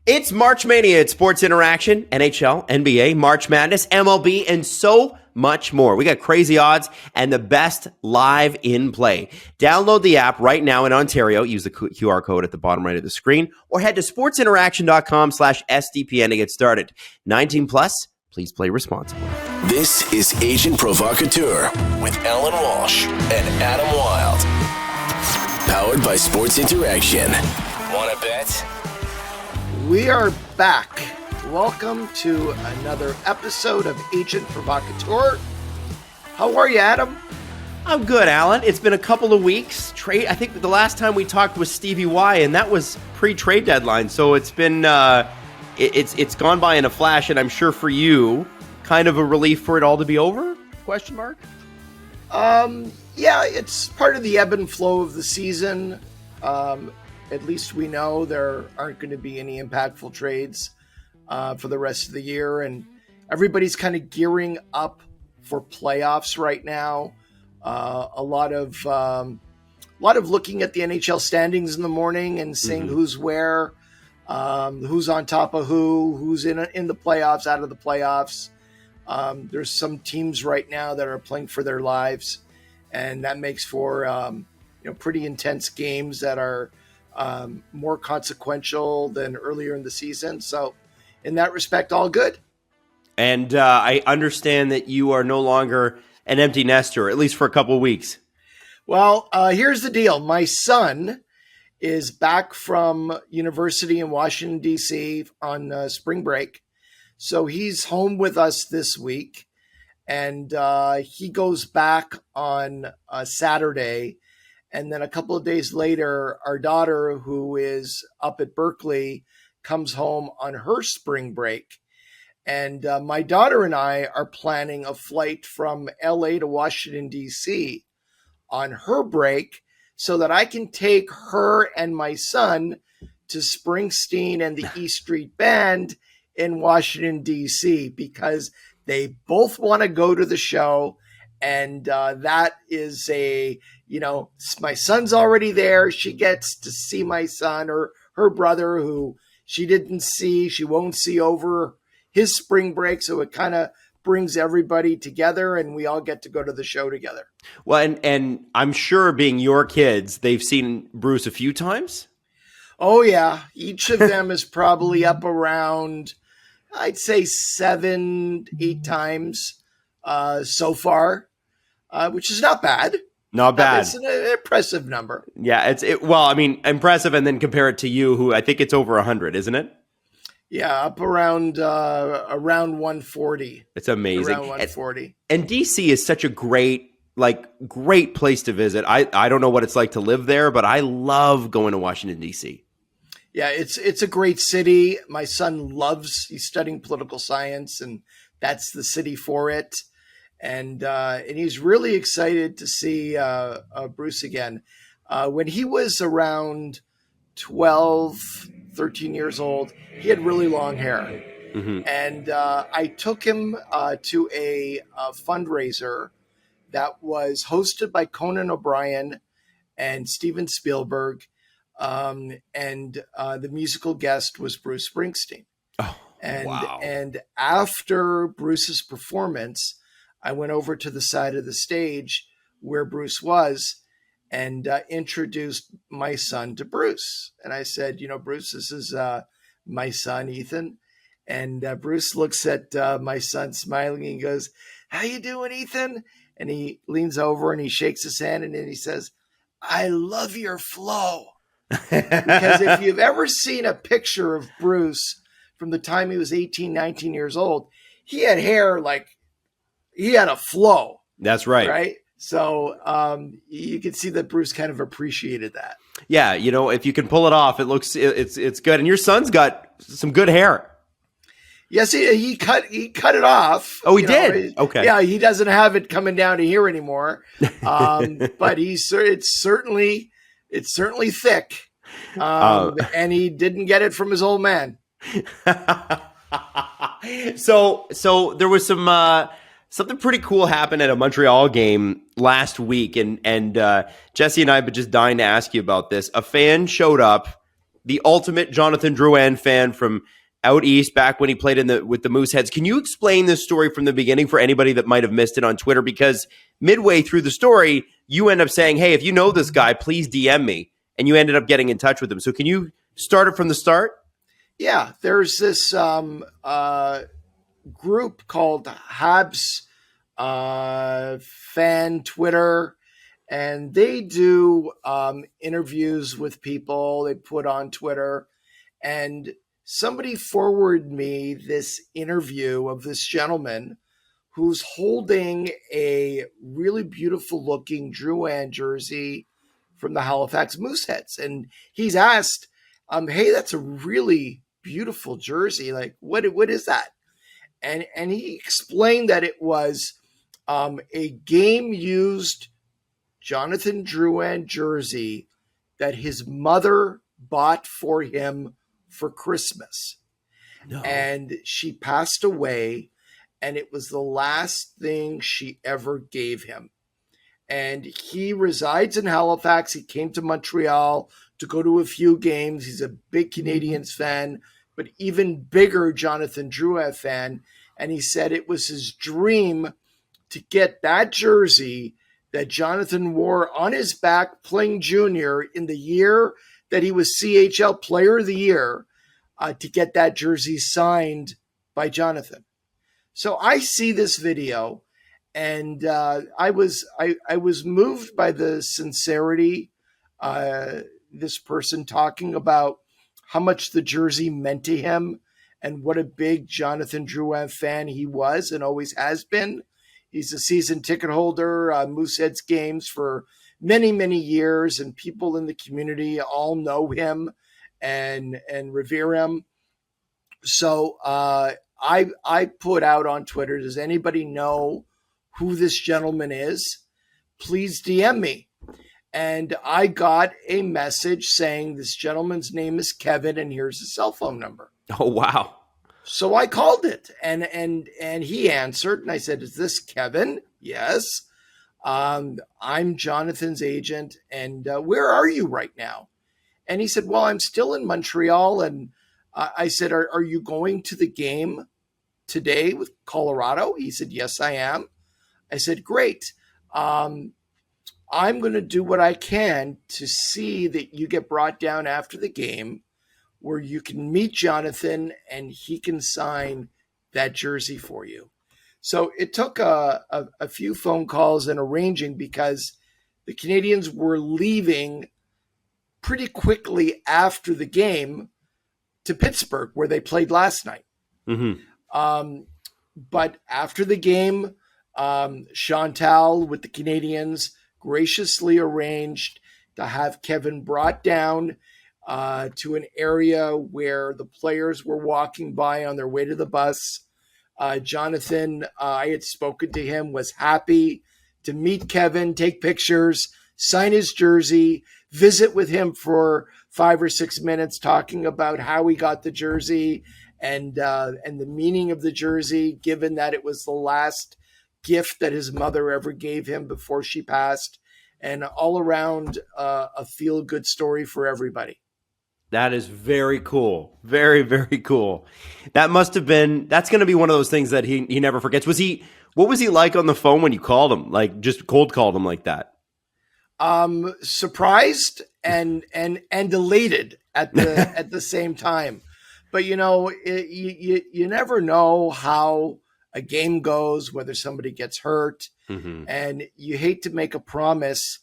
It's March Mania. It's Sports Interaction, NHL, NBA, March Madness, MLB, and so much more. We got crazy odds and the best live in play. Download the app right now in Ontario. Use the QR code at the bottom right of the screen or head to sportsinteraction.com/SDPN to get started. 19 plus, please play responsibly. This is Agent Provocateur with Allan Walsh and Adam Wylde. Powered by Sports Interaction. Want to bet? We are back. Welcome to another episode of Agent Provocateur. How are you, Adam? I'm good, Allan. It's been a couple of weeks. I think the last time we talked was Stevie Y, and that was pre-trade deadline. So it's been it's gone by in a flash, and I'm sure for you, kind of a relief for it all to be over? Question mark. Yeah, it's part of the ebb and flow of the season. At least we know there aren't going to be any impactful trades for the rest of the year, and everybody's kind of gearing up for playoffs right now. A lot of looking at the NHL standings in the morning and seeing who's where, who's on top of who's in the playoffs, out of the playoffs. There's some teams right now that are playing for their lives, and that makes for pretty intense games that are more consequential than earlier in the season. So in that respect, all good. And I understand that you are no longer an empty nester, at least for a couple of weeks. Well, here's the deal. My son is back from university in Washington, D.C. on spring break. So he's home with us this week. And he goes back on Saturday. And then a couple of days later, our daughter, who is up at Berkeley, comes home on her spring break. And my daughter and I are planning a flight from LA to Washington, D.C. on her break so that I can take her and my son to Springsteen and the E Street Band in Washington, D.C. because they both want to go to the show. And that is my son's already there. She gets to see my son or her brother who she won't see over his spring break. So it kind of brings everybody together and we all get to go to the show together. Well, and I'm sure being your kids, they've seen Bruce a few times. Oh, yeah. Each of them is probably up around, I'd say 7-8 times so far. Which is not bad. Not bad. It's an impressive number. Yeah, impressive, and then compare it to you, who I think it's over 100, isn't it? Yeah, up around 140. It's amazing. Around 140. And DC is such a great place to visit. I don't know what it's like to live there, but I love going to Washington, D.C. Yeah, it's a great city. My son he's studying political science, and that's the city for it. And he's really excited to see Bruce again. When he was around 12, 13 years old, he had really long hair. Mm-hmm. And I took him to a fundraiser that was hosted by Conan O'Brien and Steven Spielberg. And the musical guest was Bruce Springsteen. Oh, wow. And after Bruce's performance, I went over to the side of the stage where Bruce was and introduced my son to Bruce. And I said, Bruce, this is my son, Ethan. And Bruce looks at my son smiling and he goes, "How you doing, Ethan?" And he leans over and he shakes his hand and then he says, "I love your flow." Because if you've ever seen a picture of Bruce from the time he was 18, 19 years old, he had hair he had a flow. That's right. Right. So you can see that Bruce kind of appreciated that. Yeah. If you can pull it off, it's good. And your son's got some good hair. Yes, he cut it off. Oh, he did. Okay. Yeah, he doesn't have it coming down to here anymore. But it's certainly thick. And he didn't get it from his old man. So there was something pretty cool happened at a Montreal game last week, and Jesse and I have been just dying to ask you about this. A fan showed up the ultimate Jonathan Drouin fan from out east back when he played with the Mooseheads. Can you explain this story from the beginning for anybody that might have missed it on Twitter? Because midway through the story, you end up saying, hey, if you know this guy, please DM me. And you ended up getting in touch with him. So can you start it from the start? Yeah, there's this group called Habs Fan Twitter, and they do interviews with people they put on Twitter. And somebody forwarded me this interview of this gentleman who's holding a really beautiful looking Drouin jersey from the Halifax Mooseheads. And he's asked, hey, that's a really beautiful jersey. Like, what is that? And he explained that it was a game-used Jonathan Drouin jersey that his mother bought for him for Christmas. No. And she passed away, and it was the last thing she ever gave him. And he resides in Halifax. He came to Montreal to go to a few games. He's a big Canadiens fan, but even bigger Jonathan Drouin fan. And he said it was his dream to get that jersey that Jonathan wore on his back playing junior in the year that he was CHL Player of the Year, to get that jersey signed by Jonathan. So I see this video, and I was moved by the sincerity. This person talking about how much the jersey meant to him and what a big Jonathan Drouin fan he was and always has been. He's a season ticket holder, Mooseheads games for many, many years, and people in the community all know him and revere him. So I put out on Twitter, does anybody know who this gentleman is? Please DM me. And I got a message saying this gentleman's name is Kevin, and here's his cell phone number. Oh, wow. So I called it, and he answered, and I said, is this Kevin? Yes. I'm Jonathan's agent, and where are you right now? And he said, well, I'm still in Montreal. And I said, are you going to the game today with Colorado? He said, yes, I am. I said, great. I'm going to do what I can to see that you get brought down after the game where you can meet Jonathan and he can sign that jersey for you. So it took a few phone calls and arranging because the Canadiens were leaving pretty quickly after the game to Pittsburgh, where they played last night. Mm-hmm. But after the game, Chantal with the Canadiens graciously arranged to have Kevin brought down to an area where the players were walking by on their way to the bus. Jonathan, I had spoken to him, was happy to meet Kevin, take pictures, sign his jersey, visit with him for 5 or 6 minutes, talking about how he got the jersey and the meaning of the jersey, given that it was the last gift that his mother ever gave him before she passed, and all around a feel-good story for everybody. That is very cool. Very, very cool. That's going to be one of those things that he never forgets. What was he like on the phone when you called him? Like, just cold called him like that? Surprised and elated at the same time. But you never know how a game goes, whether somebody gets hurt, mm-hmm. and you hate to make a promise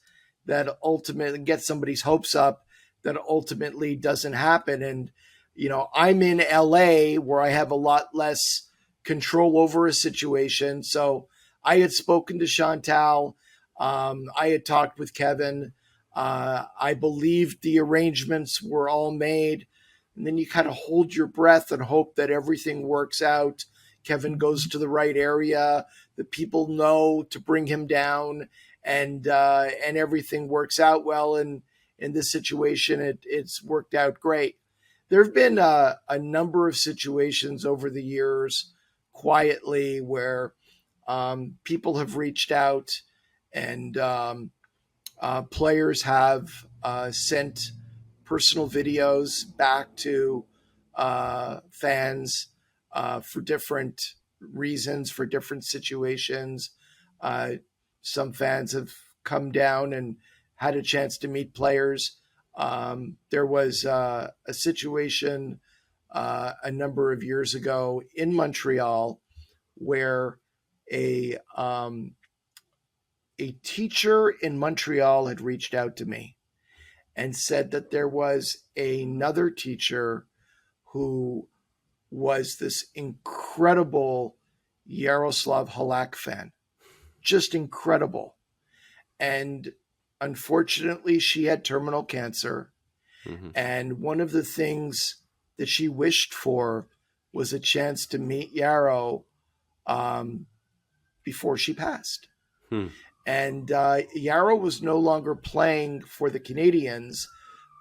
that ultimately gets somebody's hopes up that ultimately doesn't happen. And I'm in LA where I have a lot less control over a situation. So I had spoken to Chantal. I had talked with Kevin. I believed the arrangements were all made. And then you kind of hold your breath and hope that everything works out. Kevin goes to the right area. The people know to bring him down, and everything works out well. And in this situation, it's worked out great. There have been a number of situations over the years quietly where people have reached out and players have sent personal videos back to fans for different reasons, for different situations. Some fans have come down and had a chance to meet players. There was a situation a number of years ago in Montreal where a teacher in Montreal had reached out to me and said that there was another teacher who was this incredible Yaroslav Halak fan, just incredible. And unfortunately, she had terminal cancer. Mm-hmm. And one of the things that she wished for was a chance to meet Yarrow before she passed. And Yarrow was no longer playing for the Canadiens,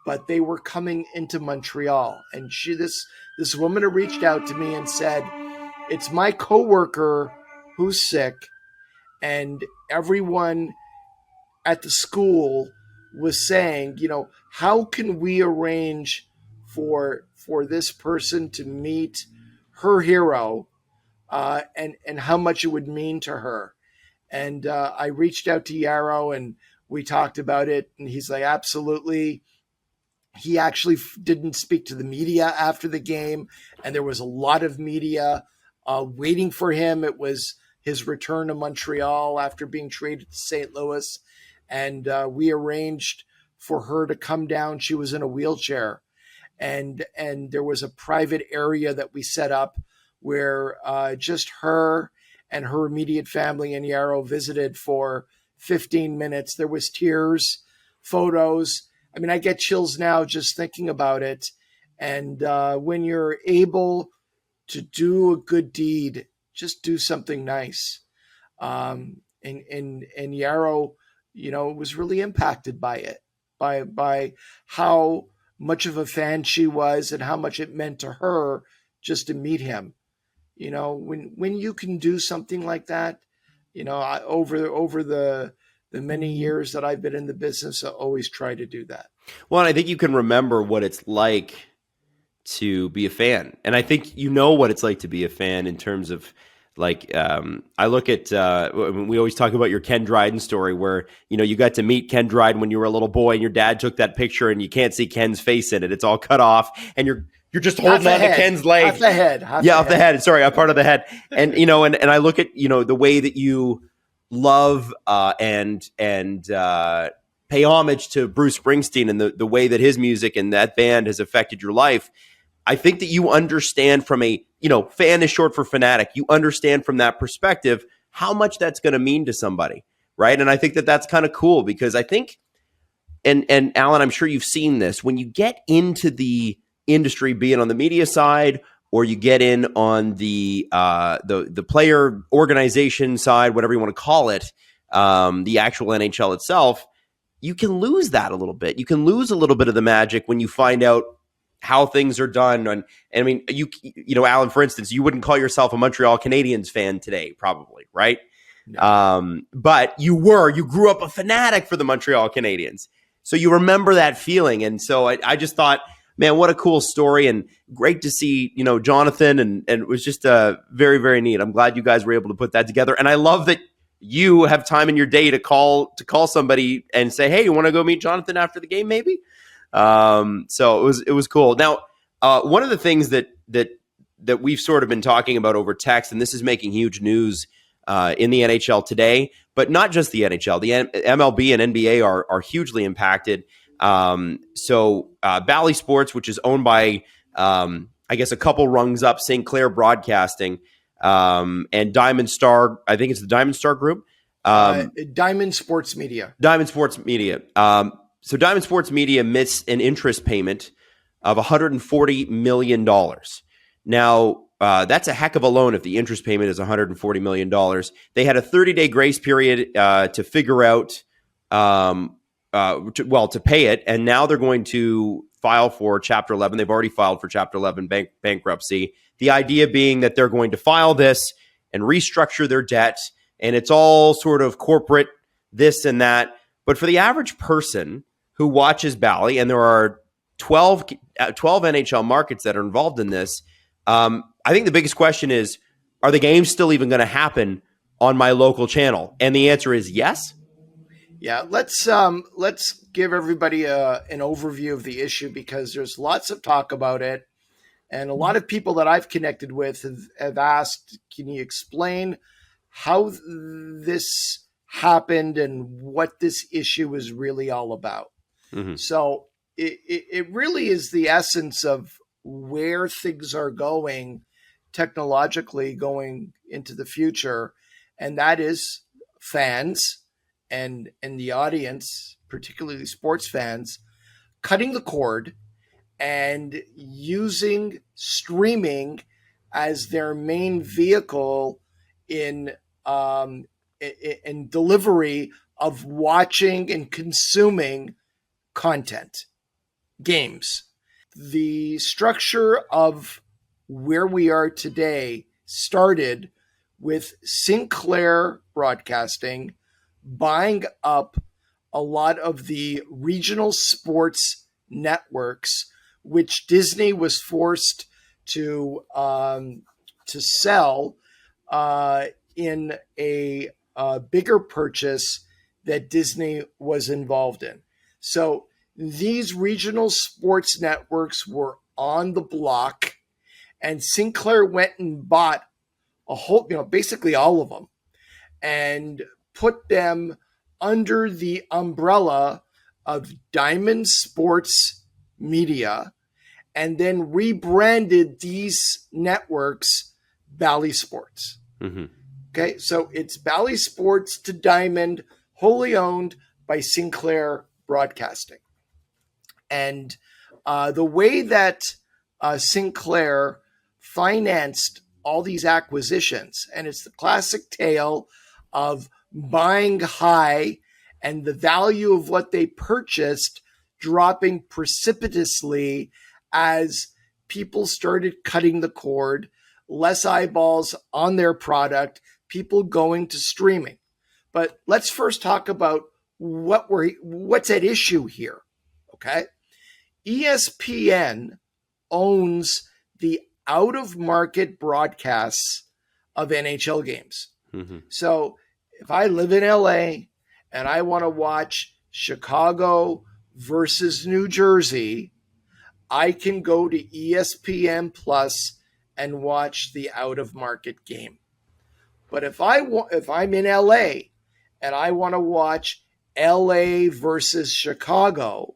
but they were coming into Montreal. And this woman had reached out to me and said, it's my coworker who's sick, and everyone at the school was saying, how can we arrange for this person to meet her hero, and how much it would mean to her. And I reached out to Yarrow and we talked about it, and he's like, absolutely. He actually didn't speak to the media after the game, and there was a lot of media waiting for him. It was his return to Montreal after being traded to St. Louis, and we arranged for her to come down. She was in a wheelchair, and there was a private area that we set up where just her and her immediate family and Yarrow visited for 15 minutes. There was tears, photos. I mean, I get chills now just thinking about it. And when you're able to do a good deed, just do something nice. And Yarrow, was really impacted by it, by how much of a fan she was and how much it meant to her just to meet him. When you can do something like that, over the many years that I've been in the business, I always try to do that. Well, and I think you can remember what it's like to be a fan. And I think what it's like to be a fan in terms of I look at, we always talk about your Ken Dryden story where, you got to meet Ken Dryden when you were a little boy and your dad took that picture and you can't see Ken's face in it. It's all cut off and you're just holding on to Ken's leg. Off the head. Off the head. Sorry, a part of the head. And, and I look at, the way that you love and pay homage to Bruce Springsteen and the way that his music and that band has affected your life. I think that you understand from a, fan is short for fanatic. You understand from that perspective how much that's going to mean to somebody, right? And I think that that's kind of cool because I think, and Allan, I'm sure you've seen this, when you get into the industry, be it on the media side or you get in on the player organization side, whatever you want to call it, the actual NHL itself, you can lose that a little bit. You can lose a little bit of the magic when you find out how things are done. And I mean, Allan, for instance, you wouldn't call yourself a Montreal Canadiens fan today, probably, right? No. But you grew up a fanatic for the Montreal Canadiens. So you remember that feeling. And so I just thought, man, what a cool story and great to see, Jonathan. And it was just very, very neat. I'm glad you guys were able to put that together. And I love that you have time in your day to call somebody and say, hey, you want to go meet Jonathan after the game, maybe? So it was cool. Now, one of the things that we've sort of been talking about over text, and this is making huge news in the NHL today, but not just the NHL, the MLB and NBA are hugely impacted. So Bally Sports, which is owned by, I guess a couple rungs up, St. Clair Broadcasting, and Diamond Star, I think it's the Diamond Star Group. Diamond Sports Media. So Diamond Sports Media missed an interest payment of $140 million. Now, that's a heck of a loan if the interest payment is $140 million. They had a 30-day grace period to figure out, to pay it, and now they're going to file for Chapter 11. They've already filed for Chapter 11 bankruptcy. The idea being that they're going to file this and restructure their debt, and it's all sort of corporate this and that. But for the average person who watches Bally, and there are 12 NHL markets that are involved in this. I think the biggest question is, are the games still even going to happen on my local channel? And the answer is yes. Yeah, let's give everybody an overview of the issue, because there's lots of talk about it. And a lot of people that I've connected with have asked, can you explain how this happened and what this issue is really all about? Mm-hmm. So it really is the essence of where things are going technologically going into the future. And that is fans and the audience, particularly sports fans, cutting the cord and using streaming as their main vehicle in delivery of watching and consuming content, games. The structure of where we are today started with Sinclair Broadcasting buying up a lot of the regional sports networks, which Disney was forced to sell in a bigger purchase that Disney was involved in. So these regional sports networks were on the block, and Sinclair went and bought a whole, basically all of them, and put them under the umbrella of Diamond Sports Media, and then rebranded these networks Bally Sports. Mm-hmm. Okay, so it's Bally Sports to Diamond, wholly owned by Sinclair Broadcasting. And the way that Sinclair financed all these acquisitions, and it's the classic tale of buying high and the value of what they purchased dropping precipitously as people started cutting the cord, less eyeballs on their product, people going to streaming. But let's first talk about what's at issue here, okay? ESPN owns the out-of-market broadcasts of NHL games. Mm-hmm. So if I live in LA and I want to watch Chicago versus New Jersey, I can go to ESPN Plus and watch the out-of-market game. But if I'm in LA and I want to watch LA versus Chicago,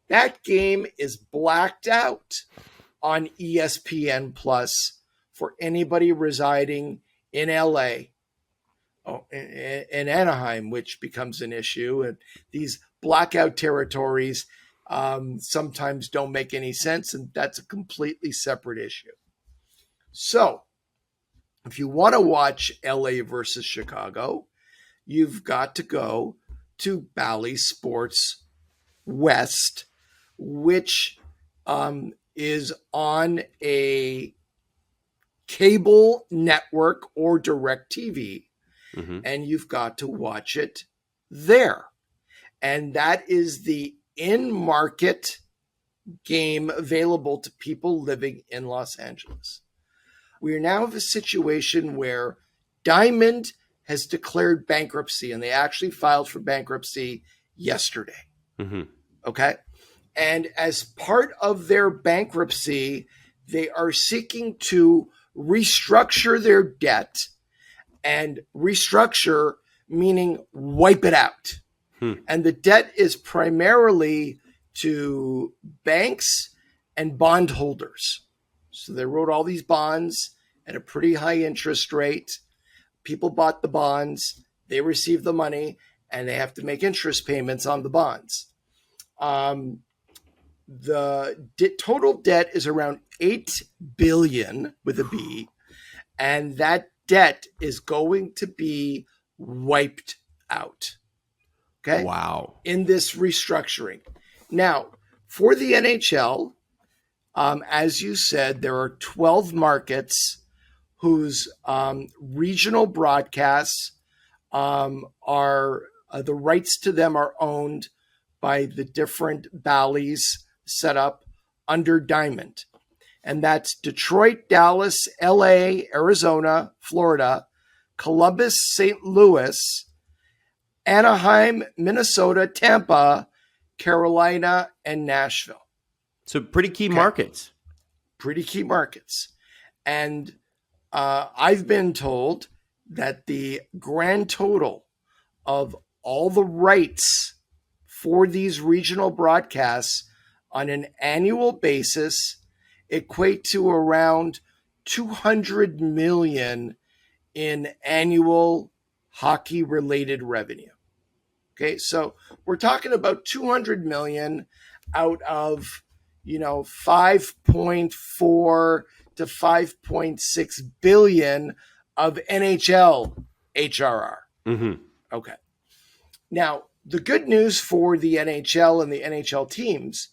that game is blacked out on ESPN Plus for anybody residing in LA. Oh, in Anaheim, which becomes an issue. And these blackout territories sometimes don't make any sense, and that's a completely separate issue. So if you want to watch LA versus Chicago, you've got to go to Bally Sports West, which is on a cable network or DirecTV. Mm-hmm. And you've got to watch it there. And that is the in-market game available to people living in Los Angeles. We are now in a situation where Diamond has declared bankruptcy, and they actually filed for bankruptcy yesterday. Mm-hmm. Okay? And as part of their bankruptcy, they are seeking to restructure their debt. And restructure meaning wipe it out. And the debt is primarily to banks and bondholders. So they wrote all these bonds at a pretty high interest rate. People bought the bonds, they received the money, and they have to make interest payments on the bonds. The total debt is around $8 billion with a B, and that debt is going to be wiped out. Okay. Wow. In this restructuring. Now, for the NHL, as you said, there are 12 markets whose regional broadcasts are the rights to them are owned by the different Bally's set up under Diamond. And that's Detroit, Dallas, LA, Arizona, Florida, Columbus, St. Louis, Anaheim, Minnesota, Tampa, Carolina, and Nashville. So pretty key markets. Pretty key markets. And I've been told that the grand total of all the rights for these regional broadcasts on an annual basis equate to around $200 million in annual hockey-related revenue. Okay, so we're talking about $200 million out of, 5.4 to 5.6 billion of NHL HRR. Mm-hmm. Okay. Now, the good news for the NHL and the NHL teams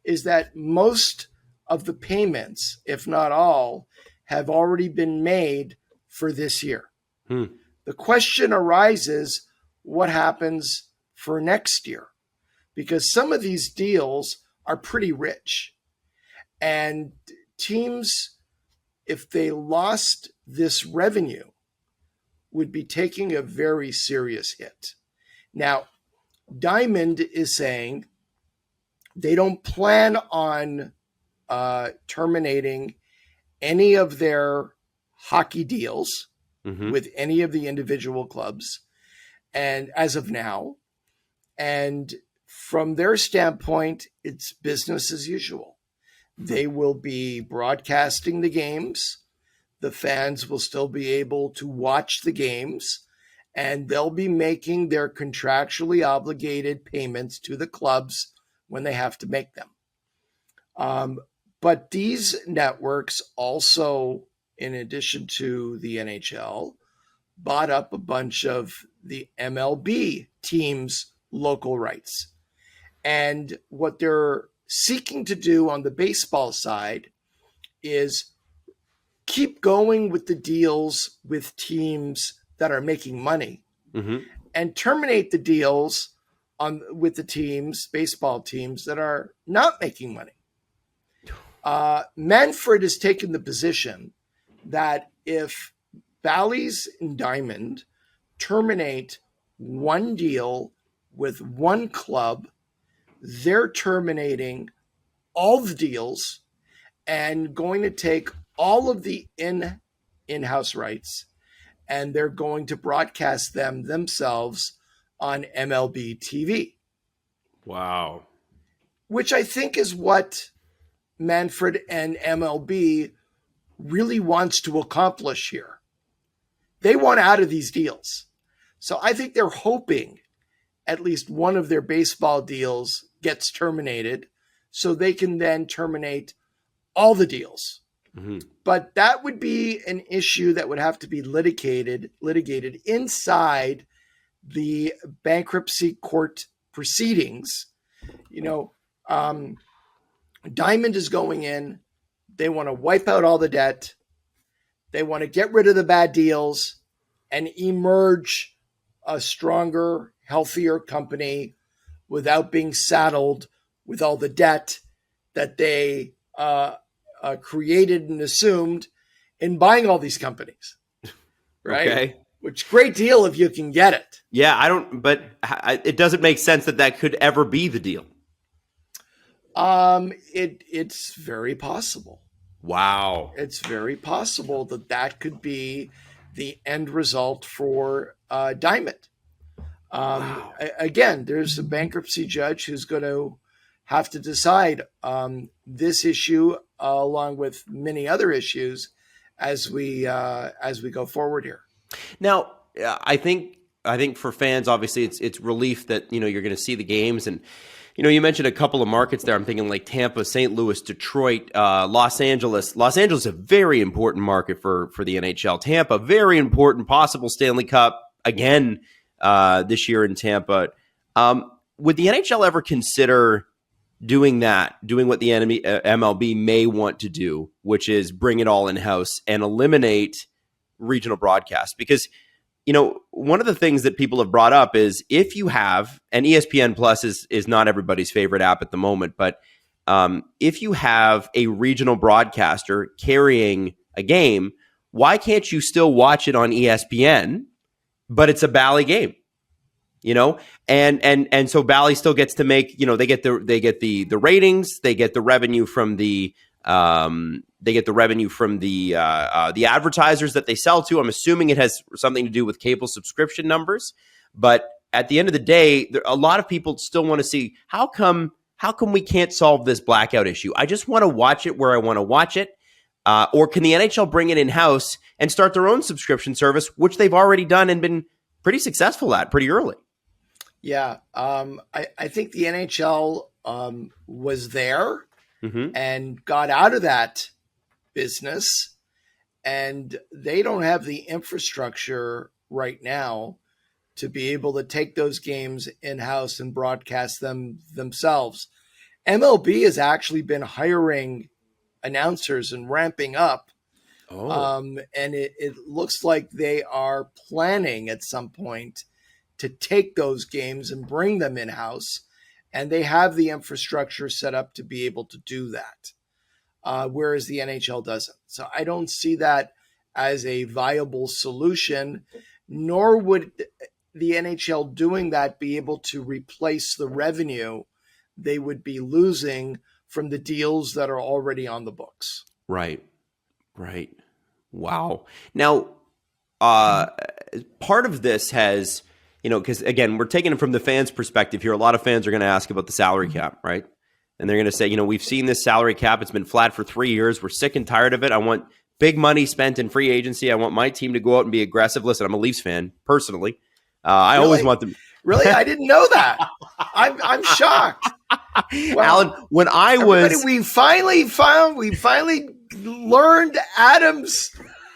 is that most of the payments, if not all, have already been made for this year. The question arises, what happens for next year? Because some of these deals are pretty rich. And teams, if they lost this revenue, would be taking a very serious hit. Now, Diamond is saying they don't plan on terminating any of their hockey deals with any of the individual clubs, and as of now, and from their standpoint, it's business as usual. They will be broadcasting the games. The fans will still be able to watch the games, and they'll be making their contractually obligated payments to the clubs when they have to make them. But these networks also, in addition to the NHL, bought up a bunch of the MLB teams' local rights. And what they're seeking to do on the baseball side is keep going with the deals with teams that are making money and terminate the deals with the teams, baseball teams, that are not making money. Manfred has taken the position that if Bally's and Diamond terminate one deal with one club, they're terminating all the deals and going to take all of the in-house rights, and they're going to broadcast them themselves on MLB TV. Wow. Which I think is what Manfred and MLB really wants to accomplish here. They want out of these deals. So I think they're hoping at least one of their baseball deals gets terminated so they can then terminate all the deals. But that would be an issue that would have to be litigated inside the bankruptcy court proceedings. Diamond is going in. They want to wipe out all the debt. They want to get rid of the bad deals and emerge a stronger, healthier company without being saddled with all the debt that they created and assumed in buying all these companies. Right? Okay. Which great deal if you can get it. Yeah, but it doesn't make sense that could ever be the deal. It's very possible. Wow. It's very possible that could be the end result for Diamond. Wow. Again, there's a bankruptcy judge who's going to have to decide this issue along with many other issues as we go forward here. Now, I think for fans, obviously, it's relief that you're going to see the games, and you mentioned a couple of markets there. I'm thinking like Tampa, St. Louis, Detroit, Los Angeles. Los Angeles is a very important market for the NHL. Tampa, very important, possible Stanley Cup again this year in Tampa. Would the NHL ever consider doing what the MLB may want to do, which is bring it all in-house and eliminate regional broadcast? Because one of the things that people have brought up is if you have, and ESPN Plus is not everybody's favorite app at the moment, but if you have a regional broadcaster carrying a game, why can't you still watch it on ESPN, but it's a Bally game? And so Bally still gets to make, they get the ratings, they get the revenue from the advertisers that they sell to. I'm assuming it has something to do with cable subscription numbers, but at the end of the day, a lot of people still want to see how come we can't solve this blackout issue. I just want to watch it where I want to watch it. Or can the NHL bring it in-house and start their own subscription service, which they've already done and been pretty successful at pretty early? Yeah. I think the NHL was there and got out of that business, and they don't have the infrastructure right now to be able to take those games in-house and broadcast them themselves. MLB has actually been hiring announcers and ramping up. And it looks like they are planning at some point to take those games and bring them in-house. And they have the infrastructure set up to be able to do that, whereas the NHL doesn't. So I don't see that as a viable solution, nor would the NHL doing that be able to replace the revenue they would be losing from the deals that are already on the books. Right. Wow. Now, part of this has, because again, we're taking it from the fans' perspective here. A lot of fans are going to ask about the salary cap, right? And they're going to say, we've seen this salary cap. It's been flat for 3 years. We're sick and tired of it. I want big money spent in free agency. I want my team to go out and be aggressive. Listen, I'm a Leafs fan personally. I always want them. Really? I didn't know that. I'm shocked. Well, Allan, when I was, we finally learned Adam's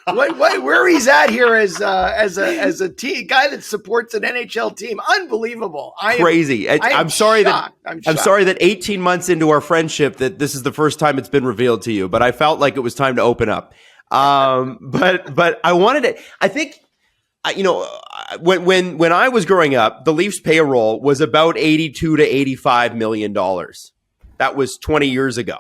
where he's at here as a team guy that supports an NHL team. Unbelievable. Crazy. I'm sorry shocked. I'm sorry that 18 months into our friendship that this is the first time it's been revealed to you, but I felt like it was time to open up. But I wanted to, I think, when I was growing up, the Leafs payroll was about $82 to $85 million. That was 20 years ago.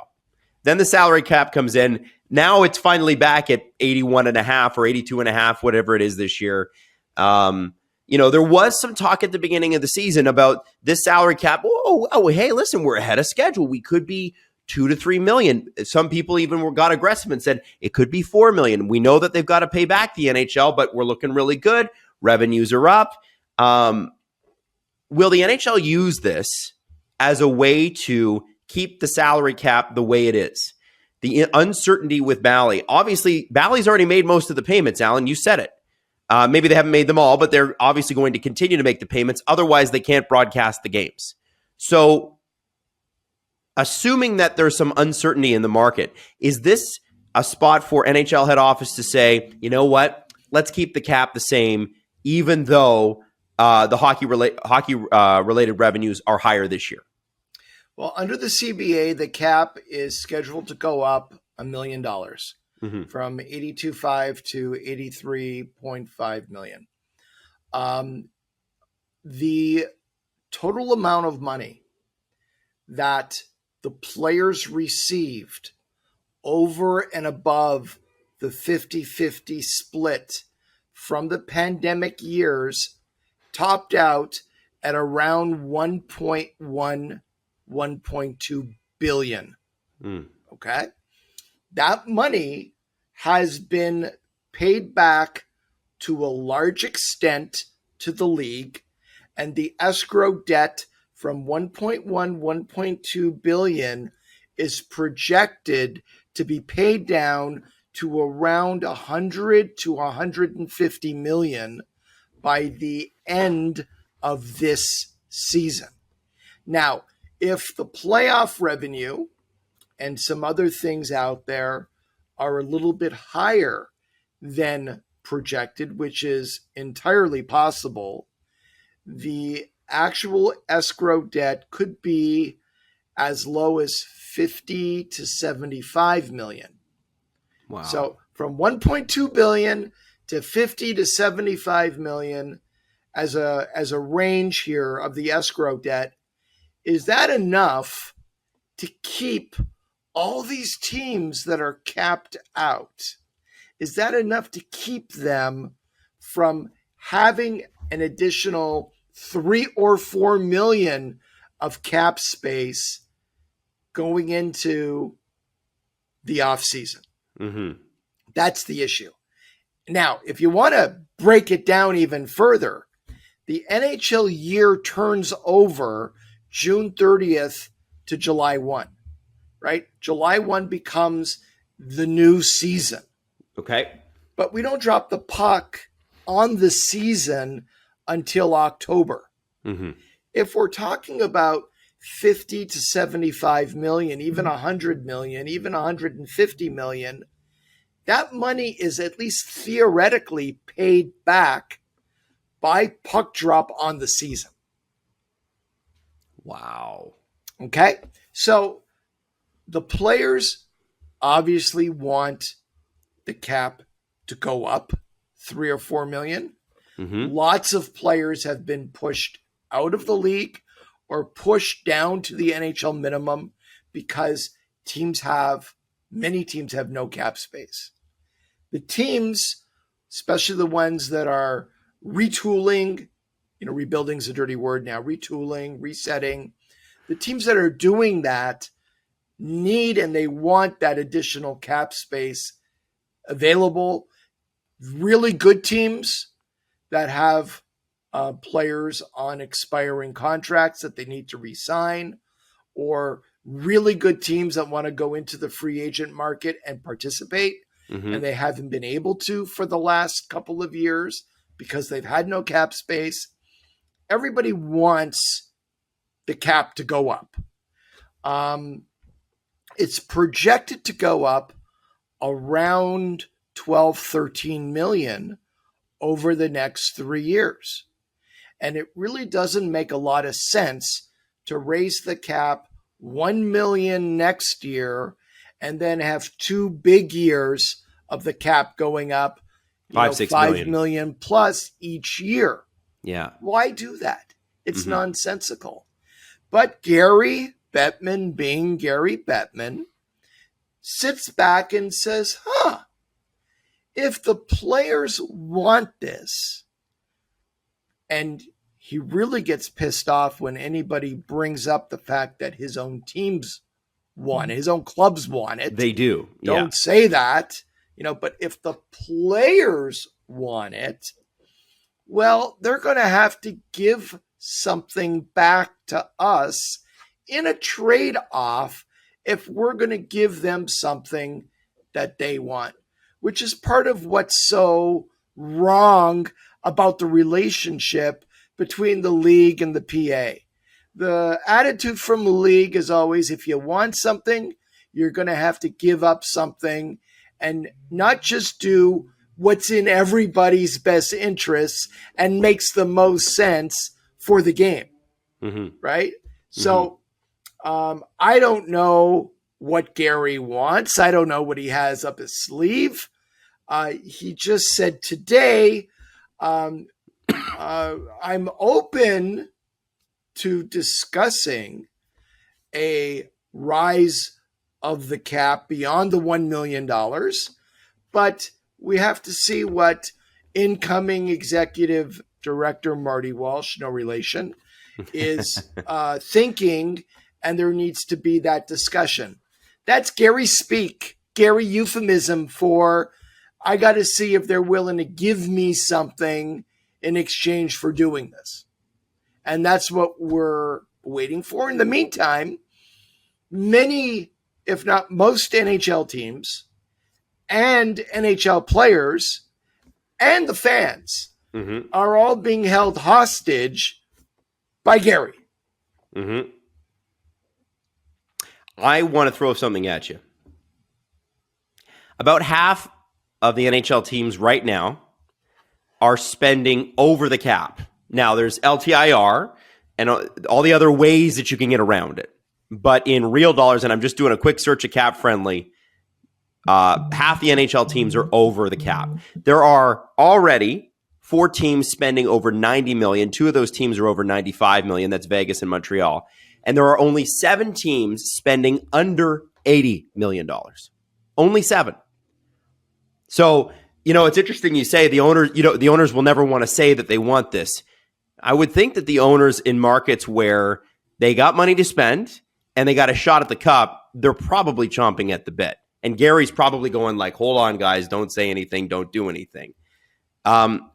Then the salary cap comes in. Now it's finally back at 81 and a half or 82 and a half, whatever it is this year. There was some talk at the beginning of the season about this salary cap. Hey, listen, we're ahead of schedule. We could be 2 to 3 million. Some people even got aggressive and said it could be 4 million. We know that they've got to pay back the NHL, but we're looking really good. Revenues are up. Will the NHL use this as a way to keep the salary cap the way it is? The uncertainty with Bally. Obviously, Bally's already made most of the payments, Allan. You said it. Maybe they haven't made them all, but they're obviously going to continue to make the payments. Otherwise, they can't broadcast the games. So, assuming that there's some uncertainty in the market, is this a spot for NHL head office to say, you know what, let's keep the cap the same, even though the hockey-related revenues are higher this year? Well, under the CBA, the cap is scheduled to go up $1 million from 82.5 to 83.5 million. The total amount of money that the players received over and above the 50-50 split from the pandemic years topped out at around 1.2 billion. Okay. That money has been paid back to a large extent to the league, and the escrow debt from 1.2 billion is projected to be paid down to around 100 to 150 million by the end of this season. Now, if the playoff revenue and some other things out there are a little bit higher than projected, which is entirely possible, the actual escrow debt could be as low as 50 to 75 million. Wow. So from 1.2 billion to 50 to 75 million as a range here of the escrow debt. Is that enough to keep all these teams that are capped out? Is that enough to keep them from having an additional 3 or 4 million of cap space going into the offseason? Mm-hmm. That's the issue. Now, if you want to break it down even further, the NHL year turns over June 30th to July 1, right? July 1 becomes the new season. Okay. But we don't drop the puck on the season until October. Mm-hmm. If we're talking about 50 to 75 million, even 100 million, even 150 million, that money is at least theoretically paid back by puck drop on the season. Wow. Okay? So the players obviously want the cap to go up 3 or 4 million. Mm-hmm. Lots of players have been pushed out of the league or pushed down to the NHL minimum because many teams have no cap space. The teams, especially the ones that are retooling, rebuilding is a dirty word now, retooling, resetting, the teams that are doing that need and they want that additional cap space available. Really good teams that have players on expiring contracts that they need to re-sign, or really good teams that want to go into the free agent market and participate, and they haven't been able to for the last couple of years because they've had no cap space. Everybody wants the cap to go up. It's projected to go up around 12, 13 million over the next 3 years. And it really doesn't make a lot of sense to raise the cap 1 million next year and then have 2 big years of the cap going up 5 million plus each year. Yeah. Why do that? It's nonsensical. But Gary Bettman, being Gary Bettman, sits back and says, if the players want this, and he really gets pissed off when anybody brings up the fact that his own teams want it, his own clubs want it. They do. Don't say that, but if the players want it, well, they're going to have to give something back to us in a trade-off if we're going to give them something that they want, which is part of what's so wrong about the relationship between the league and the PA. The attitude from the league is always, if you want something, you're going to have to give up something and not just do what's in everybody's best interests and makes the most sense for the game, right? So I don't know what Gary wants. I don't know what he has up his sleeve. He just said today, I'm open to discussing a rise of the cap beyond the $1 million, but we have to see what incoming executive director Marty Walsh, no relation, is thinking, and there needs to be that discussion. That's Gary speak, Gary euphemism for, I got to see if they're willing to give me something in exchange for doing this. And that's what we're waiting for. In the meantime, many, if not most NHL teams and NHL players and the fans are all being held hostage by Gary. I want to throw something at you. About half of the NHL teams right now are spending over the cap. Now, there's LTIR and all the other ways that you can get around it. But in real dollars, and I'm just doing a quick search of Cap Friendly, half the NHL teams are over the cap. There are already 4 teams spending over $90 million. 2 of those teams are over $95 million. That's Vegas and Montreal. and there are only 7 teams spending under $80 million. Only 7. So, it's interesting you say the owners will never want to say that they want this. I would think that the owners in markets where they got money to spend and they got a shot at the cup, they're probably chomping at the bit. And Gary's probably going like, hold on, guys, don't say anything, don't do anything. How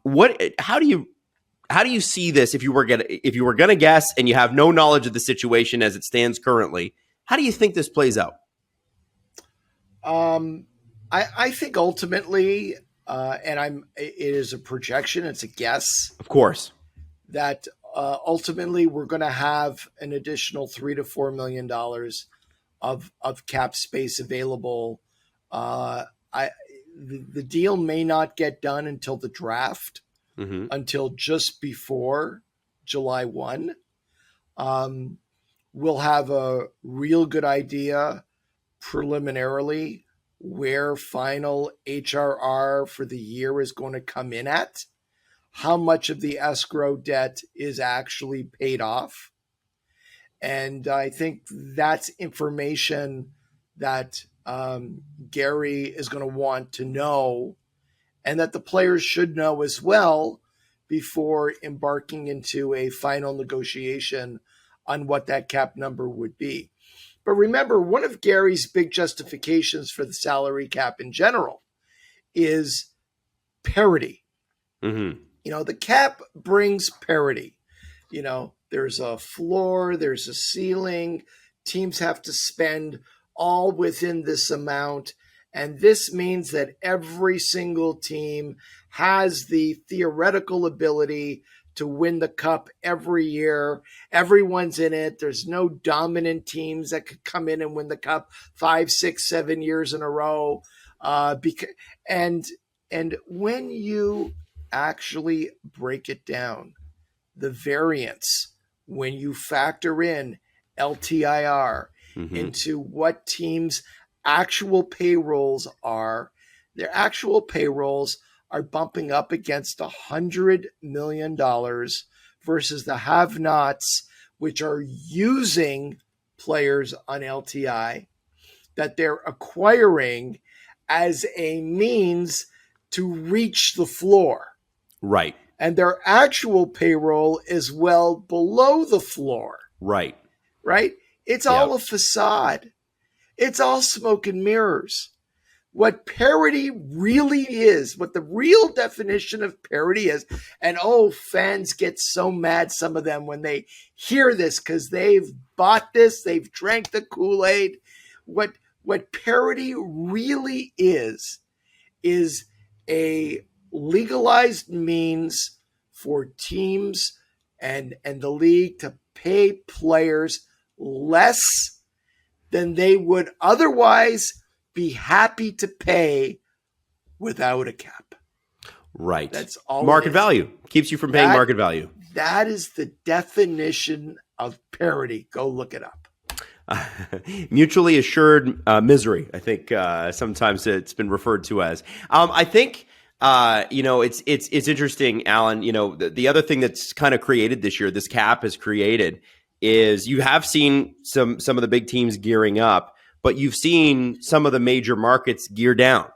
do you see this if you were going to guess and you have no knowledge of the situation as it stands currently? How do you think this plays out? I think ultimately, it is a projection, it's a guess. Of course. That ultimately we're going to have an additional $3 to $4 million of cap space available. The deal may not get done until the draft, until just before July 1. We'll have a real good idea preliminarily where final HRR for the year is going to come in at, how much of the escrow debt is actually paid off. And I think that's information that Gary is going to want to know, and that the players should know as well before embarking into a final negotiation on what that cap number would be. But remember, one of Gary's big justifications for the salary cap in general is parity. Mm-hmm. The cap brings parity. There's a floor, there's a ceiling. Teams have to spend all within this amount. And this means that every single team has the theoretical ability to win the cup every year. Everyone's in it. There's no dominant teams that could come in and win the cup 5, 6, 7 years in a row. And when you actually break it down, the variance, when you factor in LTIR into what teams' actual payrolls are, their actual payrolls are bumping up against $100 million versus the have-nots, which are using players on LTI that they're acquiring as a means to reach the floor. Right. And their actual payroll is well below the floor. Right. Right? It's all a facade. It's all smoke and mirrors. What parity really is, what the real definition of parity is, and fans get so mad, some of them, when they hear this because they've bought this, they've drank the Kool-Aid. What parity really is a legalized means for teams and the league to pay players less than they would otherwise be happy to pay without a cap. Right. That's all. Market value keeps you from paying market value. That is the definition of parity. Go look it up. Mutually assured misery, I think sometimes it's been referred to as. I think it's interesting, Allan. The other thing that's kind of created this year, this cap has created, is you have seen some of the big teams gearing up, but you've seen some of the major markets gear down.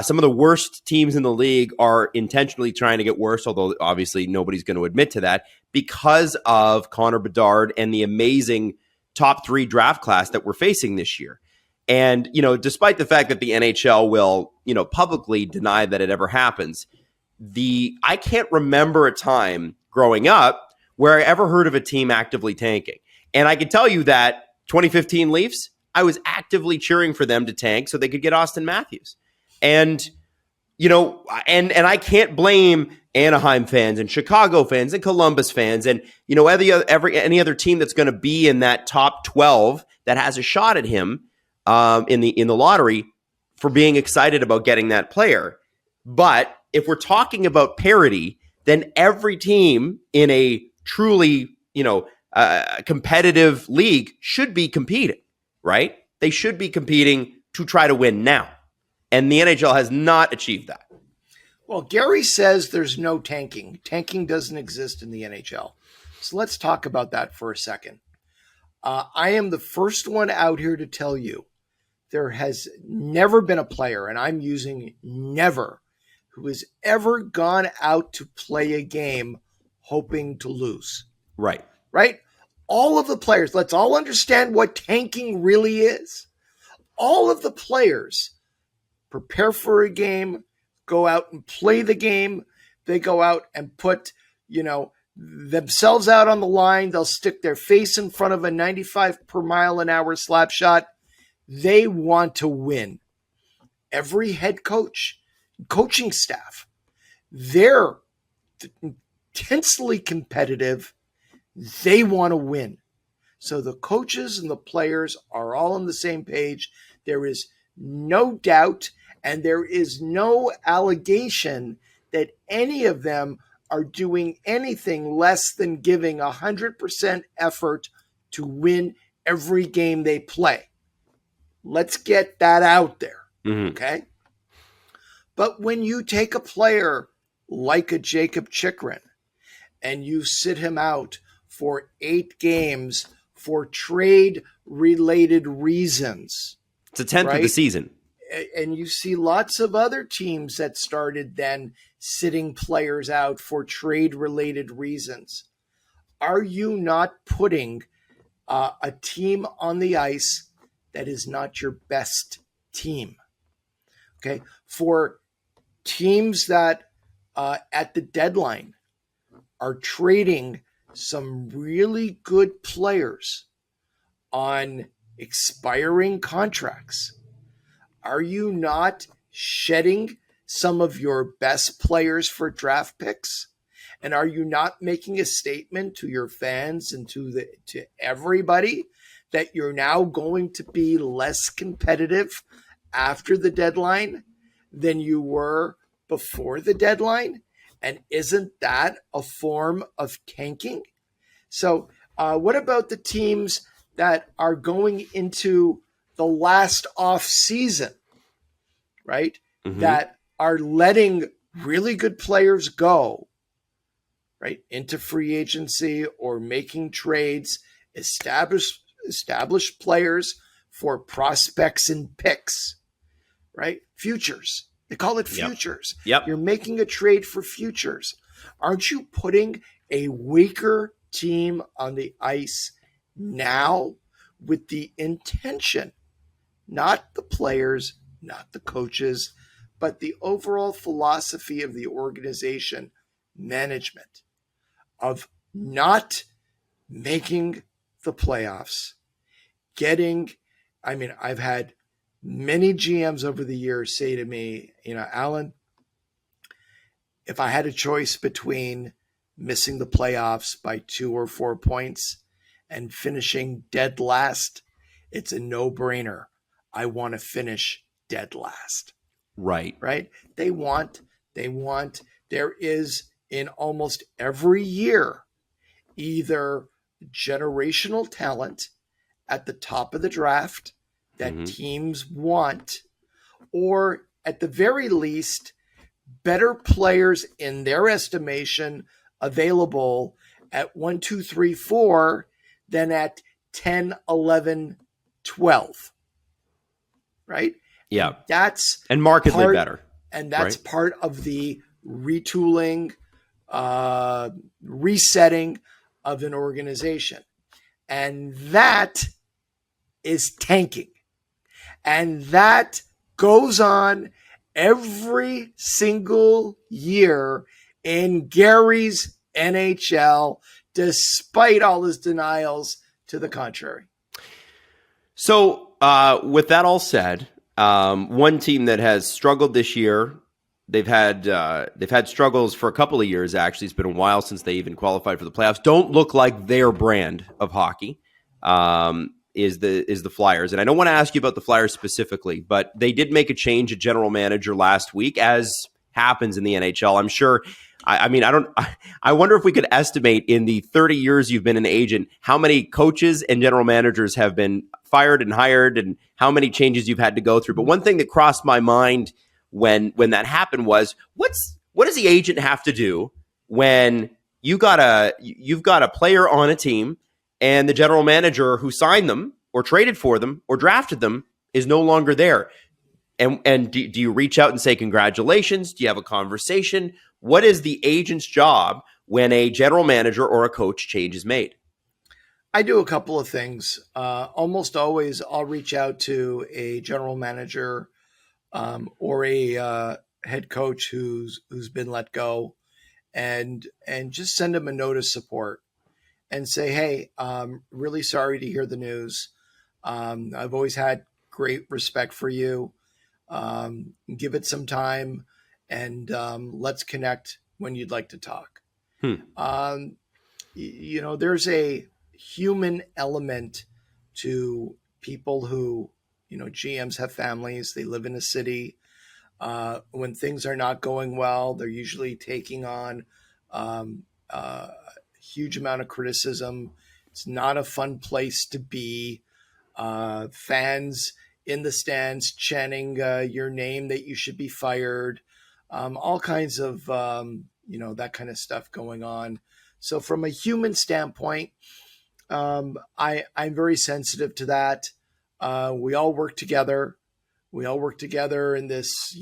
Some of the worst teams in the league are intentionally trying to get worse, although obviously nobody's going to admit to that, because of Connor Bedard and the amazing top 3 draft class that we're facing this year. And, despite the fact that the NHL will, publicly deny that it ever happens, I can't remember a time growing up where I ever heard of a team actively tanking. And I can tell you that 2015 Leafs, I was actively cheering for them to tank so they could get Austin Matthews. And, and I can't blame Anaheim fans and Chicago fans and Columbus fans and, any other team that's going to be in that top 12 that has a shot at him in the lottery for being excited about getting that player. But if we're talking about parity, then every team in a truly, competitive league should be competing, right? They should be competing to try to win now. And the NHL has not achieved that. Well, Gary says there's no tanking. Tanking doesn't exist in the NHL. So let's talk about that for a second. I am the first one out here to tell you there has never been a player, and I'm using never, who has ever gone out to play a game hoping to lose. Right. Right? All of the players, let's all understand what tanking really is. All of the players prepare for a game, go out and play the game. They go out and put, themselves out on the line. They'll stick their face in front of a 95 per mile an hour slap shot. They want to win. Every head coach, coaching staff, they're intensely competitive. They want to win. So the coaches and the players are all on the same page. There is no doubt, and there is no allegation that any of them are doing anything less than giving 100% effort to win every game they play. Let's get that out there, okay? But when you take a player like a Jacob Chikrin and you sit him out for 8 games for trade-related reasons. It's a 10th of the season. And you see lots of other teams that started then sitting players out for trade-related reasons. Are you not putting a team on the ice that is not your best team? Okay, for teams that at the deadline are trading some really good players on expiring contracts, are you not shedding some of your best players for draft picks? And are you not making a statement to your fans and to everybody that you're now going to be less competitive after the deadline than you were before the deadline? And isn't that a form of tanking? So what about the teams that are going into the last off season, right? That are letting really good players go, right, into free agency or making trades, established players for prospects and picks, right? Futures. They call it futures. Yep. You're making a trade for futures. Aren't you putting a weaker team on the ice now with the intention, not the players, not the coaches, but the overall philosophy of the organization, management, of not making the playoffs, I've had many GMs over the years say to me, Allan, if I had a choice between missing the playoffs by 2 or 4 points and finishing dead last, it's a no-brainer. I want to finish dead last. Right. There is in almost every year either generational talent at the top of the draft that teams want, or at the very least, better players in their estimation available at 1, 2, 3, 4 than at 10, 11, 12. Right? Yeah. And markedly better. And that's part of the retooling, resetting of an organization. And that is tanking. And that goes on every single year in Gary's NHL, despite all his denials to the contrary. So with that all said, one team that has struggled this year, they've had struggles for a couple of years, actually. It's been a while since they even qualified for the playoffs. Don't look like their brand of hockey. Is the Flyers. And I don't want to ask you about the Flyers specifically, but they did make a change at general manager last week, as happens in the NHL. I'm sure. I wonder if we could estimate in the 30 years you've been an agent, how many coaches and general managers have been fired and hired and how many changes you've had to go through. But one thing that crossed my mind when that happened was, what does the agent have to do when you've got a player on a team and the general manager who signed them or traded for them or drafted them is no longer there. And do you reach out and say congratulations? Do you have a conversation? What is the agent's job when a general manager or a coach change is made? I do a couple of things. Almost always, I'll reach out to a general manager or a head coach who's been let go, and just send them a note of support and say, "Hey, really sorry to hear the news. I've always had great respect for you. Give it some time, and let's connect when you'd like to talk." There's a human element to people who, GMs have families, they live in a city. When things are not going well, they're usually taking on a huge amount of criticism. It's not a fun place to be. Fans in the stands chanting your name that you should be fired. All kinds of, that kind of stuff going on. So from a human standpoint, I'm very sensitive to that. We all work together. We all work together in this,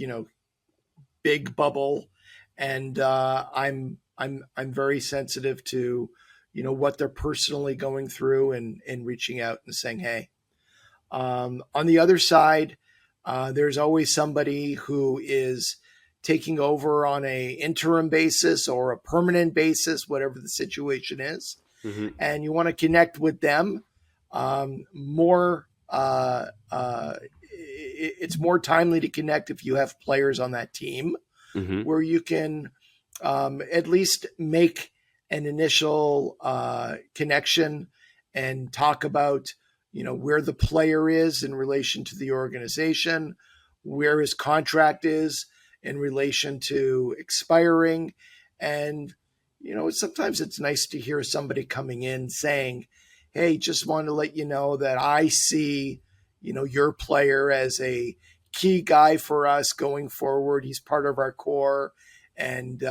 big bubble, and I'm very sensitive to, what they're personally going through, and reaching out and saying, hey. On the other side, there's always somebody who is taking over on a interim basis or a permanent basis, whatever the situation is. Mm-hmm. And you want to connect with them more. It's more timely to connect if you have players on that team, mm-hmm. where you can at least make an initial connection and talk about, where the player is in relation to the organization, where his contract is in relation to expiring. And, sometimes it's nice to hear somebody coming in saying, hey, just want to let you know that I see, your player as a key guy for us going forward. He's part of our core, and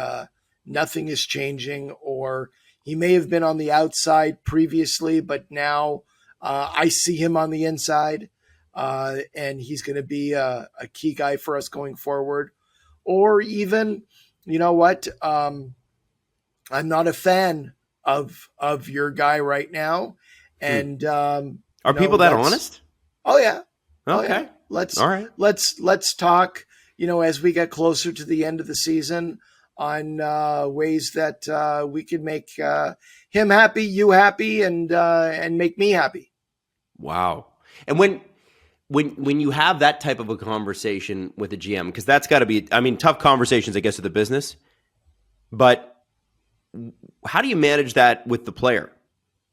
nothing is changing. Or he may have been on the outside previously, but now I see him on the inside, and he's going to be a key guy for us going forward. Or even, I'm not a fan of your guy right now. And are people that honest? Oh yeah. Okay. Oh, yeah. Let's talk, as we get closer to the end of the season, on ways that we can make him happy, you happy, and make me happy. Wow. And when you have that type of a conversation with a GM, because that's got to be, tough conversations, I guess, with the business, but how do you manage that with the player?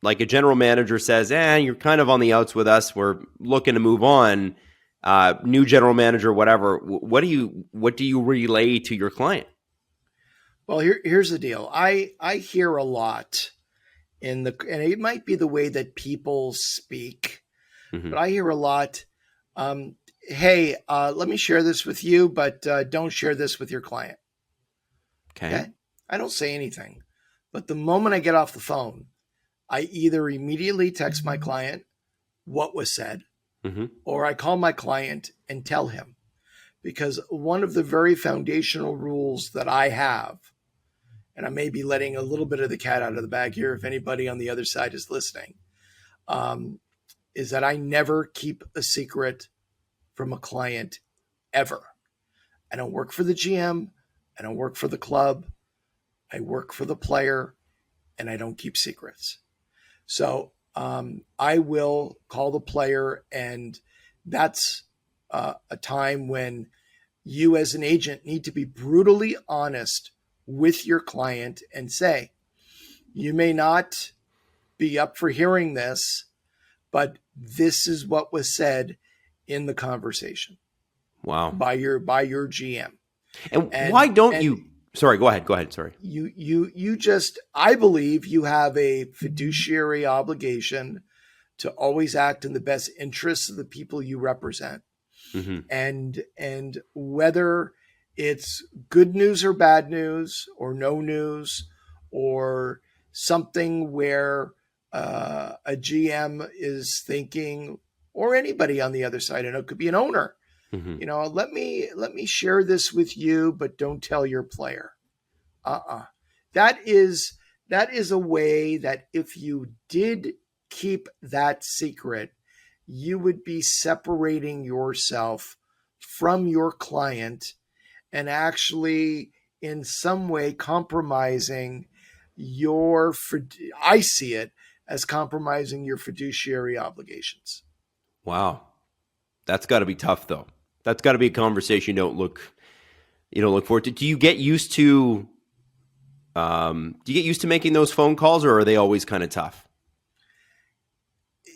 Like a general manager says, you're kind of on the outs with us. We're looking to move on. New general manager, whatever. What do you relay to your client? Well, here's the deal. I hear a lot and it might be the way that people speak, mm-hmm. but I hear a lot. Hey, let me share this with you, but don't share this with your client. Okay. I don't say anything, but the moment I get off the phone, I either immediately text my client what was said, mm-hmm. or I call my client and tell him, because one of the very foundational rules that I have, and I may be letting a little bit of the cat out of the bag here if anybody on the other side is listening, is that I never keep a secret from a client ever. I don't work for the GM. I don't work for the club. I work for the player, and I don't keep secrets. So I will call the player, and that's a time when you as an agent need to be brutally honest with your client and say, you may not be up for hearing this, but this is what was said in the conversation. Wow. By your GM. And why don't you? Sorry, go ahead. Sorry. You just, I believe you have a fiduciary obligation to always act in the best interests of the people you represent. Mm-hmm. And whether it's good news or bad news or no news or something where a GM is thinking, or anybody on the other side, and it could be an owner, let me share this with you, but don't tell your player. That is a way that if you did keep that secret, you would be separating yourself from your client and actually in some way compromising I see it as compromising your fiduciary obligations. Wow. That's got to be tough, though. That's got to be a conversation you don't look forward to. Do you get used to making those phone calls, or are they always kind of tough?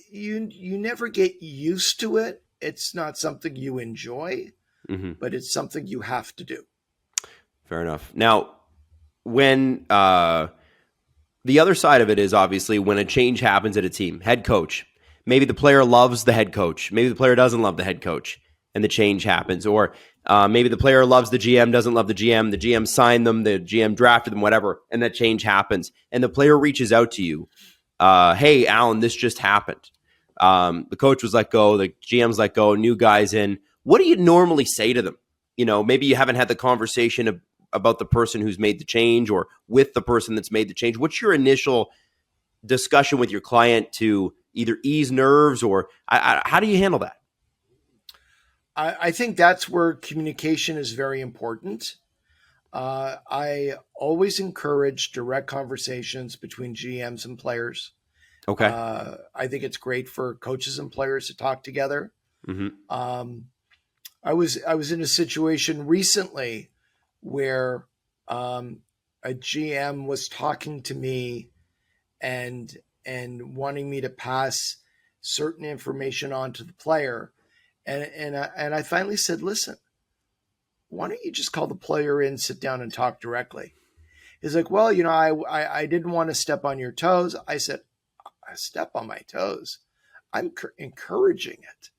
You never get used to it. It's not something you enjoy, but it's something you have to do. Fair enough. Now, when the other side of it is obviously when a change happens at a team, head coach, maybe the player loves the head coach, maybe the player doesn't love the head coach, and the change happens, or maybe the player loves the GM, doesn't love the GM signed them, the GM drafted them, whatever, and that change happens, and the player reaches out to you, hey, Allan, this just happened. The coach was let go, the GM's let go, new guys in. What do you normally say to them? Maybe you haven't had the conversation about the person who's made the change or with the person that's made the change. What's your initial discussion with your client to either ease nerves, or how do you handle that? I think that's where communication is very important. I always encourage direct conversations between GMs and players. Okay. I think it's great for coaches and players to talk together. I was in a situation recently where a GM was talking to me and wanting me to pass certain information on to the player. And I finally said, listen, why don't you just call the player in, sit down and talk directly? He's like, well, I didn't want to step on your toes. I said, I step on my toes. I'm encouraging it.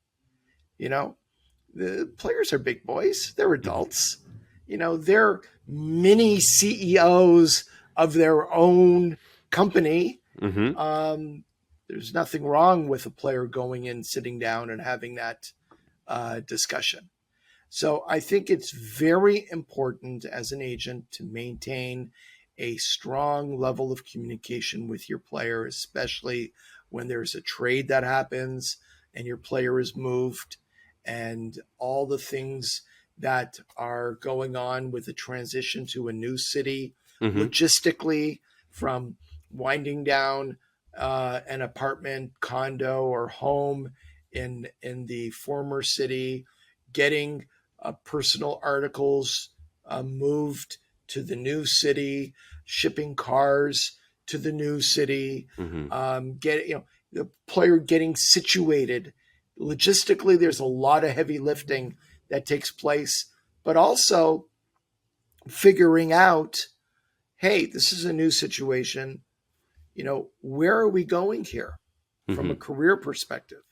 The players are big boys. They're adults. They're mini CEOs of their own company. There's nothing wrong with a player going in, sitting down and having that discussion. So I think it's very important as an agent to maintain a strong level of communication with your player, especially when there's a trade that happens and your player is moved and all the things that are going on with the transition to a new city, logistically, from winding down an apartment, condo, or home in the former city, getting personal articles moved to the new city, shipping cars to the new city, the player getting situated. Logistically, there's a lot of heavy lifting that takes place, but also figuring out, hey, this is a new situation. Where are we going here from a career perspective?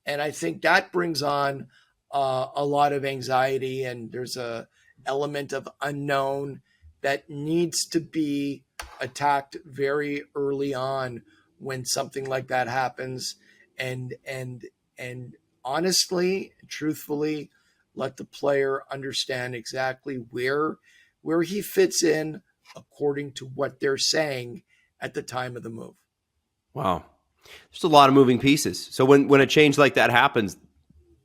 And I think that brings on a lot of anxiety, and there's a element of unknown that needs to be attacked very early on when something like that happens. And honestly, truthfully, let the player understand exactly where he fits in according to what they're saying at the time of the move. Wow. There's a lot of moving pieces. So when a change like that happens,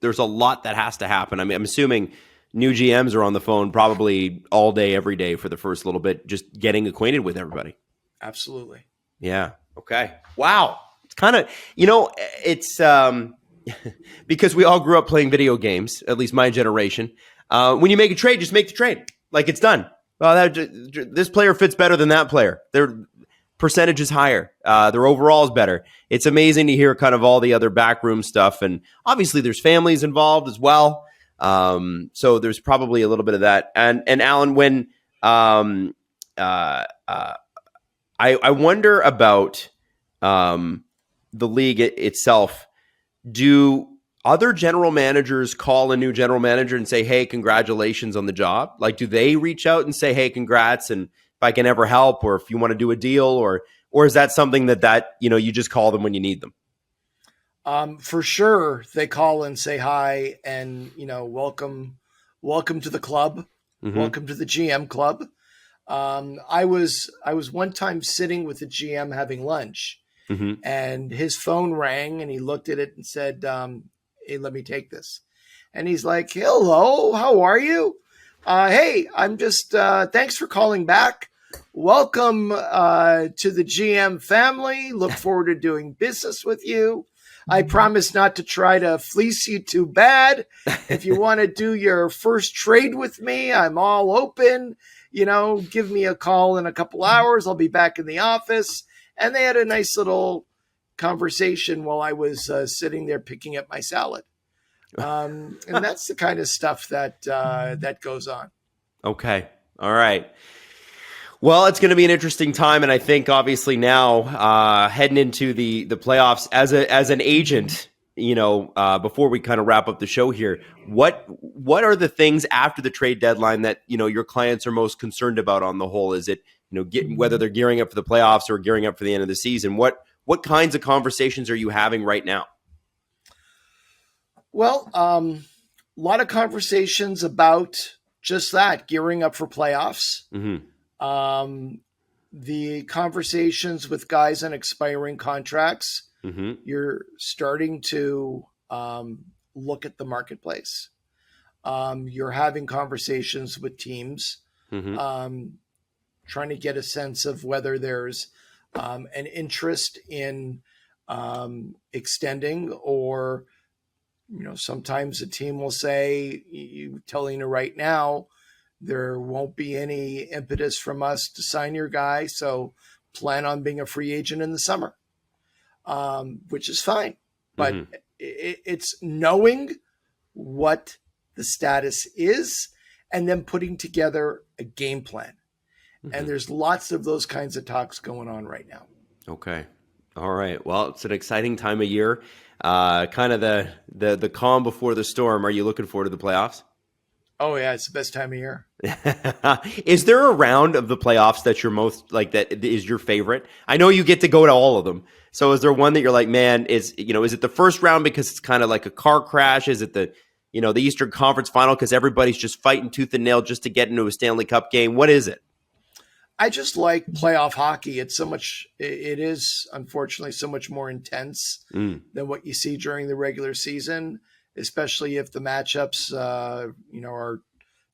there's a lot that has to happen. I mean, I'm assuming new GMs are on the phone probably all day, every day for the first little bit, just getting acquainted with everybody. Absolutely. Yeah. Okay. Wow. It's kind of, it's because we all grew up playing video games, at least my generation. When you make a trade, just make the trade. Like, it's done. Well, this player fits better than that player. Their percentage is higher. Their overall is better. It's amazing to hear kind of all the other backroom stuff. And obviously there's families involved as well. So there's probably a little bit of that. And Allan, when I wonder about the league itself, do other general managers call a new general manager and say, hey, congratulations on the job? Like, do they reach out and say, hey, congrats, and if I can ever help, or if you want to do a deal, or or is that something that you just call them when you need them? For sure, they call and say hi, and welcome to the club, welcome to the GM club. I was one time sitting with the GM having lunch, and his phone rang, and he looked at it and said, "Hey, let me take this." And he's like, "Hello, how are you? Hey, I'm just thanks for calling back. Welcome to the GM family. Look forward to doing business with you. I promise not to try to fleece you too bad. If you want to do your first trade with me, I'm all open. Give me a call in a couple hours. I'll be back in the office." And they had a nice little conversation while I was sitting there picking up my salad. And that's the kind of stuff that goes on. Okay. All right. Well, it's going to be an interesting time, and I think obviously now heading into the playoffs as an agent, before we kind of wrap up the show here, what are the things after the trade deadline that your clients are most concerned about on the whole? Is it whether they're gearing up for the playoffs or gearing up for the end of the season? What kinds of conversations are you having right now? Well, a lot of conversations about just that, gearing up for playoffs. The conversations with guys on expiring contracts, you're starting to look at the marketplace. You're having conversations with teams, trying to get a sense of whether there's an interest in extending, or sometimes a team will say, telling you right now, there won't be any impetus from us to sign your guy, so plan on being a free agent in the summer, which is fine. But it's knowing what the status is and then putting together a game plan. And there's lots of those kinds of talks going on right now. Okay. All right. Well, it's an exciting time of year. Kind of the calm before the storm. Are you looking forward to the playoffs? Oh yeah, it's the best time of year. Is there a round of the playoffs that you're most that is your favorite? I know you get to go to all of them. So is there one that you're like, man, is it the first round because it's kind of like a car crash? Is it the Eastern Conference Final because everybody's just fighting tooth and nail just to get into a Stanley Cup game? What is it? I just like playoff hockey. It is unfortunately so much more intense than what you see during the regular season, especially if the matchups, are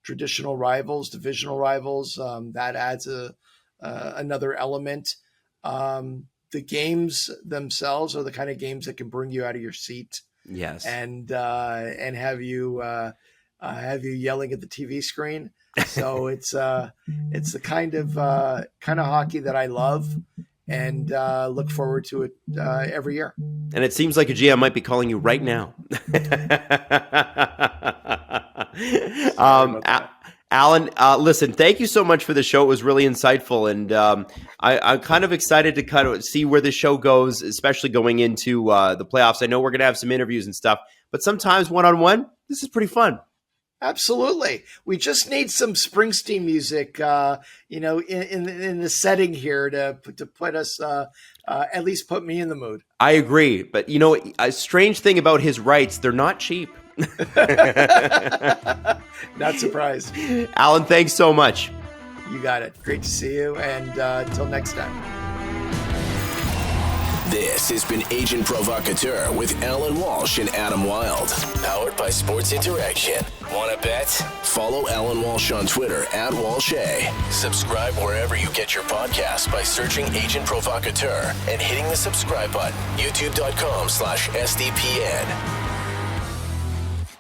traditional rivals, divisional rivals. That adds another element. The games themselves are the kind of games that can bring you out of your seat. Yes, and have you yelling at the TV screen. So it's the kind of hockey that I love and look forward to it every year. And it seems like a GM might be calling you right now. Allan, listen, thank you so much for the show. It was really insightful, and I'm kind of excited to kind of see where the show goes, especially going into the playoffs. I know we're going to have some interviews and stuff, but sometimes one-on-one, this is pretty fun. Absolutely. We just need some Springsteen music, in the setting here to put us, at least put me in the mood. I agree. But, a strange thing about his rights, they're not cheap. Not surprised. Allan, thanks so much. You got it. Great to see you. And until next time. This has been Agent Provocateur with Allan Walsh and Adam Wylde. Powered by Sports Interaction. Want to bet? Follow Allan Walsh on Twitter @WalshA. Subscribe wherever you get your podcasts by searching Agent Provocateur and hitting the subscribe button. YouTube.com/SDPN.